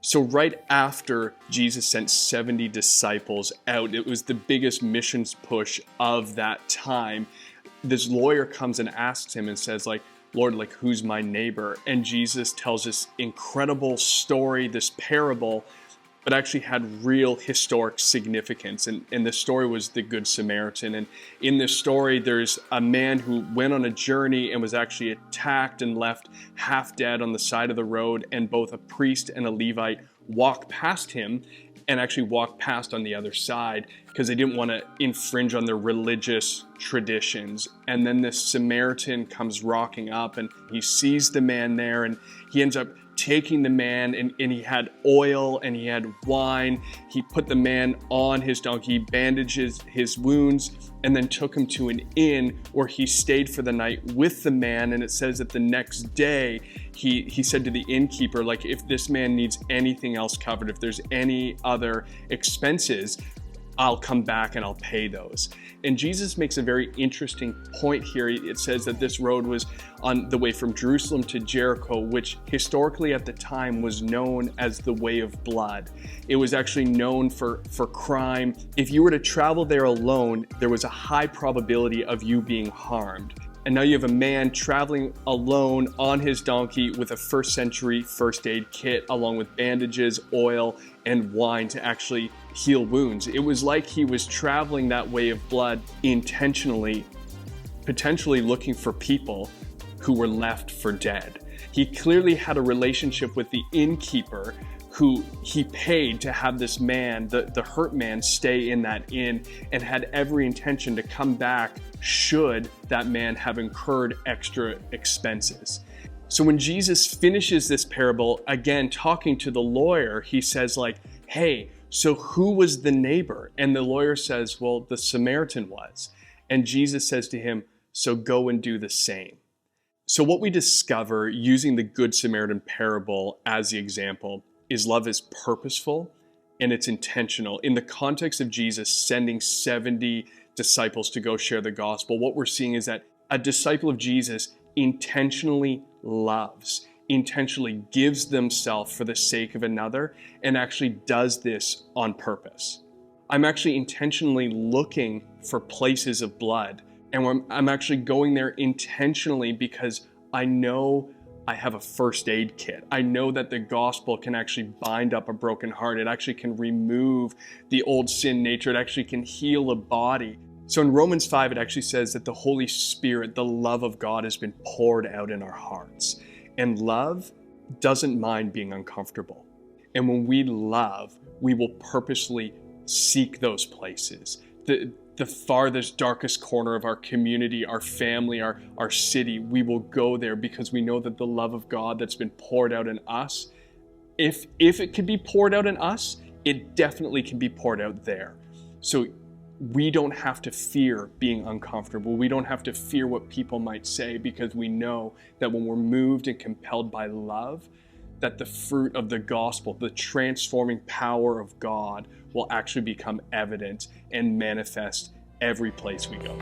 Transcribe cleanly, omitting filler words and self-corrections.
So right after Jesus sent 70 disciples out, it was the biggest missions push of that time. This lawyer comes and asks him and says, like, Lord, like, who's my neighbor? And Jesus tells this incredible story, this parable, but actually had real historic significance. And the story was the Good Samaritan. And in this story, there's a man who went on a journey and was actually attacked and left half dead on the side of the road. And both a priest and a Levite walked past him and actually walked past on the other side because they didn't want to infringe on their religious traditions. And then this Samaritan comes rocking up and he sees the man there, and he ends up taking the man, and he had oil and he had wine. He put the man on his donkey, bandages his wounds, and then took him to an inn where he stayed for the night with the man. And it says that the next day he said to the innkeeper, like, if this man needs anything else covered, if there's any other expenses, I'll come back and I'll pay those. And Jesus makes a very interesting point here. It says that this road was on the way from Jerusalem to Jericho, which historically at the time was known as the way of blood. It was actually known for crime. If you were to travel there alone, there was a high probability of you being harmed. And now you have a man traveling alone on his donkey with a first century first aid kit, along with bandages, oil, and wine to actually heal wounds. It was like he was traveling that way of blood intentionally, potentially looking for people who were left for dead. He clearly had a relationship with the innkeeper who he paid to have this man, the hurt man, stay in that inn, and had every intention to come back should that man have incurred extra expenses. So when Jesus finishes this parable, again, talking to the lawyer, he says, like, hey, so who was the neighbor? And the lawyer says, well, the Samaritan was. And Jesus says to him, so go and do the same. So what we discover using the Good Samaritan parable as the example is love is purposeful and it's intentional. In the context of Jesus sending 70 disciples to go share the gospel, what we're seeing is that a disciple of Jesus intentionally loves, intentionally gives themselves for the sake of another, and actually does this on purpose. I'm actually intentionally looking for places of blood, and I'm actually going there intentionally because I know I have a first aid kit. I know that the gospel can actually bind up a broken heart. It actually can remove the old sin nature. It actually can heal a body. So in Romans 5, it actually says that the Holy Spirit, the love of God, has been poured out in our hearts. And love doesn't mind being uncomfortable. And when we love, we will purposely seek those places. The farthest, darkest corner of our community, our family, our city, we will go there because we know that the love of God that's been poured out in us, if it can be poured out in us, it definitely can be poured out there. So we don't have to fear being uncomfortable. We don't have to fear what people might say, because we know that when we're moved and compelled by love, that the fruit of the gospel, the transforming power of God, will actually become evident and manifest every place we go.